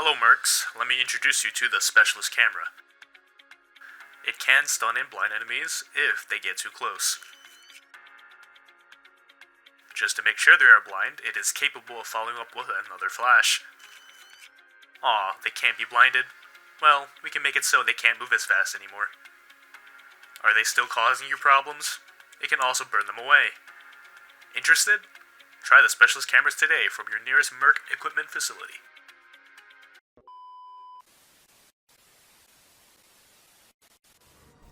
Hello Mercs, let me introduce you to the Specialist camera. It can stun and blind enemies if they get too close. Just to make sure they are blind, it is capable of following up with another flash. Aw, they can't be blinded? Well, we can make it so they can't move as fast anymore. Are they still causing you problems? It can also burn them away. Interested? Try the Specialist cameras today from your nearest Merc equipment facility.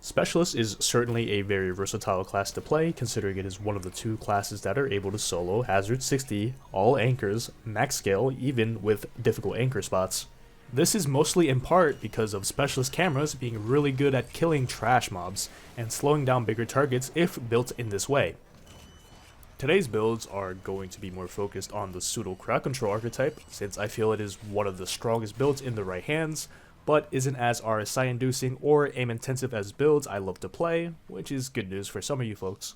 Specialist is certainly a very versatile class to play, considering it is one of the two classes that are able to solo Hazard 60, all anchors, max scale, even with difficult anchor spots. This is mostly in part because of Specialist cameras being really good at killing trash mobs and slowing down bigger targets if built in this way. Today's builds are going to be more focused on the pseudo crowd control archetype, since I feel it is one of the strongest builds in the right hands, but isn't as RSI inducing or aim intensive as builds I love to play, which is good news for some of you folks.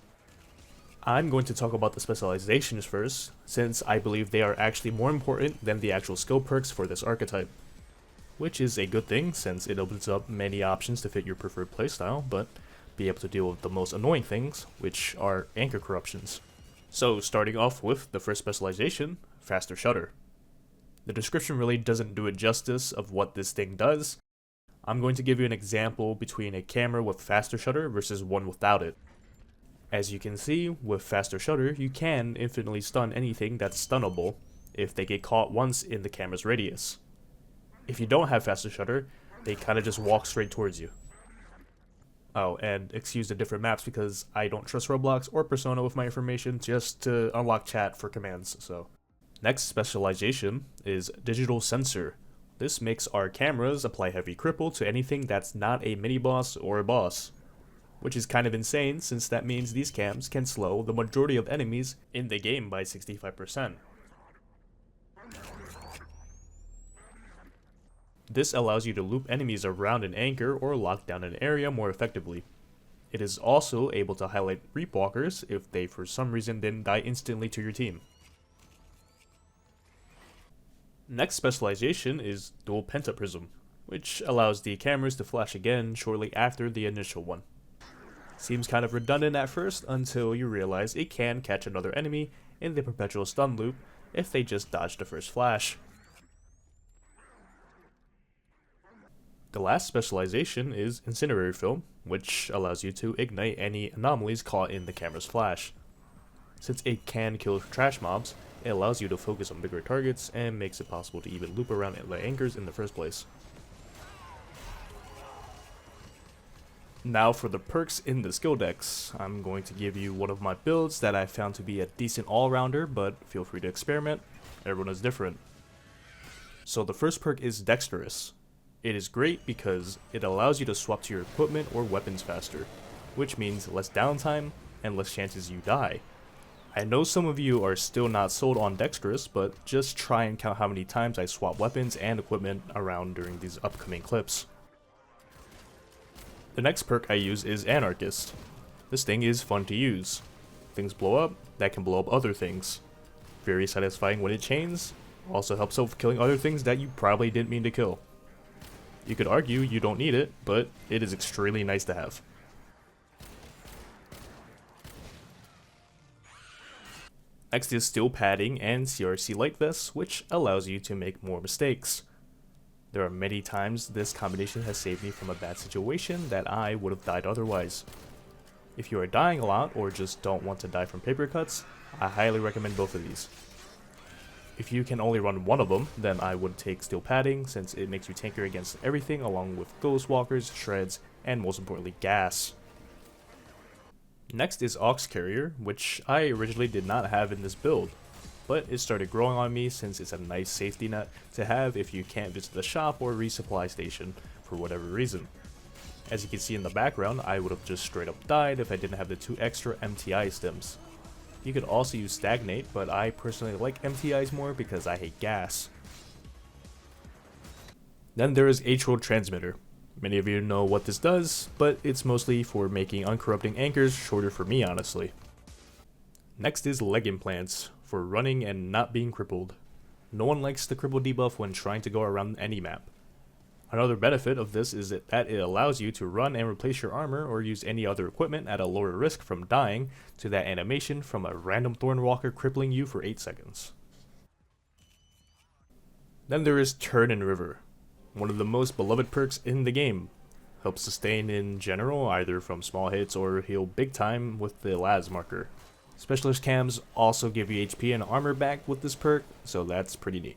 I'm going to talk about the specializations first, since I believe they are actually more important than the actual skill perks for this archetype. Which is a good thing, since it opens up many options to fit your preferred playstyle, but be able to deal with the most annoying things, which are anchor corruptions. So starting off with the first specialization, Faster Shutter. The description really doesn't do it justice of what this thing does. I'm going to give you an example between a camera with faster shutter versus one without it. As you can see, with faster shutter, you can infinitely stun anything that's stunnable if they get caught once in the camera's radius. If you don't have faster shutter, they kinda just walk straight towards you. Oh, and excuse the different maps because I don't trust Roblox or Persona with my information just to unlock chat for commands, so. Next specialization is Digital Sensor. This makes our cameras apply heavy cripple to anything that's not a mini-boss or a boss. Which is kind of insane since that means these cams can slow the majority of enemies in the game by 65%. This allows you to loop enemies around an anchor or lock down an area more effectively. It is also able to highlight Reapwalkers if they for some reason didn't die instantly to your team. Next specialization is Dual Pentaprism, which allows the cameras to flash again shortly after the initial one. Seems kind of redundant at first until you realize it can catch another enemy in the perpetual stun loop if they just dodge the first flash. The last specialization is Incendiary Film, which allows you to ignite any anomalies caught in the camera's flash. Since it can kill trash mobs, it allows you to focus on bigger targets and makes it possible to even loop around the anchors in the first place. Now for the perks in the skill decks. I'm going to give you one of my builds that I found to be a decent all-rounder, but feel free to experiment. Everyone is different. So the first perk is Dexterous. It is great because it allows you to swap to your equipment or weapons faster, which means less downtime and less chances you die. I know some of you are still not sold on Dexterous, but just try and count how many times I swap weapons and equipment around during these upcoming clips. The next perk I use is Anarchist. This thing is fun to use. Things blow up, that can blow up other things. Very satisfying when it chains, also helps out with killing other things that you probably didn't mean to kill. You could argue you don't need it, but it is extremely nice to have. Next is Steel Padding and CRC Light Vest, which allows you to make more mistakes. There are many times this combination has saved me from a bad situation that I would have died otherwise. If you are dying a lot or just don't want to die from paper cuts, I highly recommend both of these. If you can only run one of them, then I would take Steel Padding since it makes you tankier against everything along with Ghost Walkers, Shreds, and most importantly gas. Next is Aux Carrier, which I originally did not have in this build, but it started growing on me since it's a nice safety net to have if you can't visit the shop or resupply station for whatever reason. As you can see in the background, I would have just straight up died if I didn't have the 2 extra MTI stems. You could also use Stagnate, but I personally like MTIs more because I hate gas. Then there is Hworld Transmitter. Many of you know what this does, but it's mostly for making uncorrupting anchors shorter for me honestly. Next is Leg Implants, for running and not being crippled. No one likes the cripple debuff when trying to go around any map. Another benefit of this is that it allows you to run and replace your armor or use any other equipment at a lower risk from dying to that animation from a random Thornwalker crippling you for 8 seconds. Then there is Turn and River, one of the most beloved perks in the game. Helps sustain in general, either from small hits or heal big time with the Laz marker. Specialist cams also give you HP and armor back with this perk, so that's pretty neat.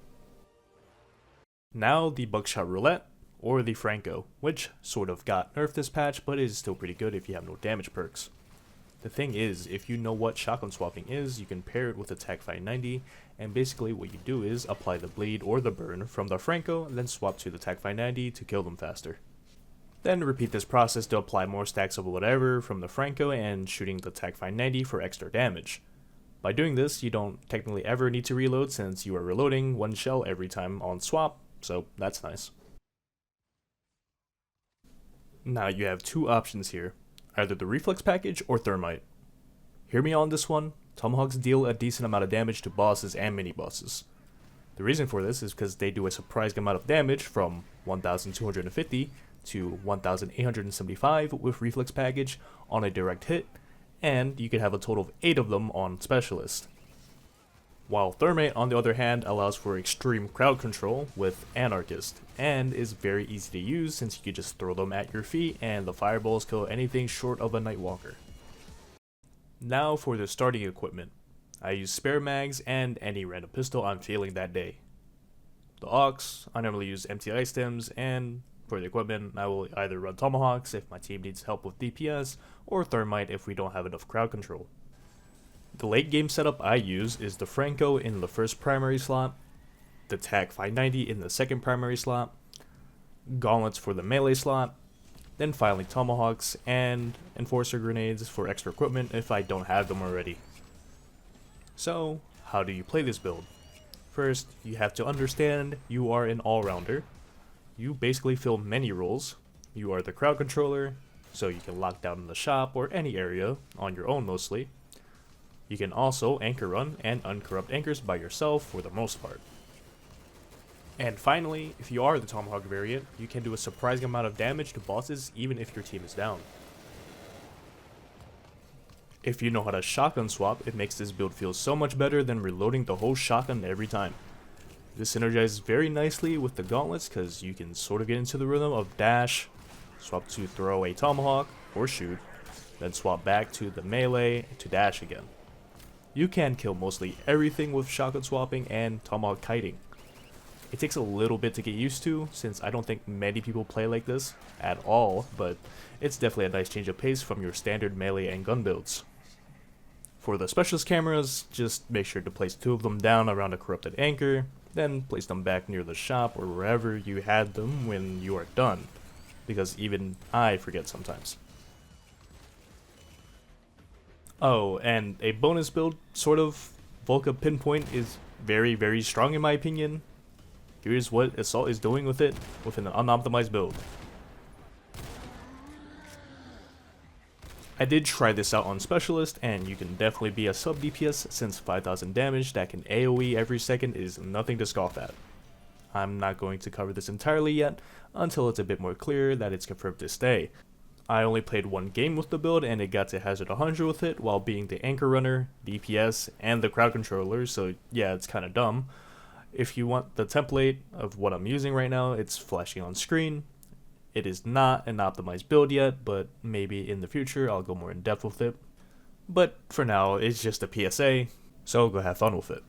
Now the Buckshot Roulette, or the Franco, which sort of got nerfed this patch, but is still pretty good if you have no damage perks. The thing is, if you know what shotgun swapping is, you can pair it with attack 590, and basically what you do is apply the bleed or the burn from the Franco, and then swap to the attack 590 to kill them faster. Then repeat this process to apply more stacks of whatever from the Franco and shooting the attack 590 for extra damage. By doing this, you don't technically ever need to reload since you are reloading one shell every time on swap, so that's nice. Now you have two options here, either the Reflex package or Thermite. Hear me on this one, Tomahawks deal a decent amount of damage to bosses and mini-bosses. The reason for this is because they do a surprising amount of damage from 1250 to 1875 with Reflex package on a direct hit, and you can have a total of 8 of them on Specialist. While Thermite, on the other hand, allows for extreme crowd control with Anarchist, and is very easy to use since you can just throw them at your feet and the fireballs kill anything short of a Nightwalker. Now for the starting equipment. I use spare mags and any random pistol I'm feeling that day. The Aux, I normally use empty ice stems, and for the equipment, I will either run Tomahawks if my team needs help with DPS, or Thermite if we don't have enough crowd control. The late game setup I use is the Franco in the first primary slot, the TAC 590 in the second primary slot, gauntlets for the melee slot, then finally Tomahawks and Enforcer grenades for extra equipment if I don't have them already. So, how do you play this build? First, you have to understand you are an all-rounder. You basically fill many roles. You are the crowd controller, so you can lock down in the shop or any area, on your own mostly. You can also anchor run and uncorrupt anchors by yourself for the most part. And finally, if you are the Tomahawk variant, you can do a surprising amount of damage to bosses even if your team is down. If you know how to shotgun swap, it makes this build feel so much better than reloading the whole shotgun every time. This synergizes very nicely with the gauntlets because you can sort of get into the rhythm of dash, swap to throw a tomahawk or shoot, then swap back to the melee to dash again. You can kill mostly everything with shotgun swapping and tomahawk kiting. It takes a little bit to get used to since I don't think many people play like this at all, but it's definitely a nice change of pace from your standard melee and gun builds. For the specialist cameras, just make sure to place 2 of them down around a corrupted anchor, then place them back near the shop or wherever you had them when you are done, because even I forget sometimes. Oh, and a bonus build, sort of, Vulca Pinpoint is very strong in my opinion. Here's what Assault is doing with it with an unoptimized build. I did try this out on Specialist, and you can definitely be a sub DPS since 5000 damage that can AoE every second is nothing to scoff at. I'm not going to cover this entirely yet until it's a bit more clear that it's confirmed to stay. I only played 1 game with the build and it got to hazard 100 with it while being the anchor runner, DPS, and the crowd controller, so yeah, it's kinda dumb. If you want the template of what I'm using right now, it's flashing on screen. It is not an optimized build yet, but maybe in the future I'll go more in depth with it. But for now, it's just a PSA, so go have fun with it.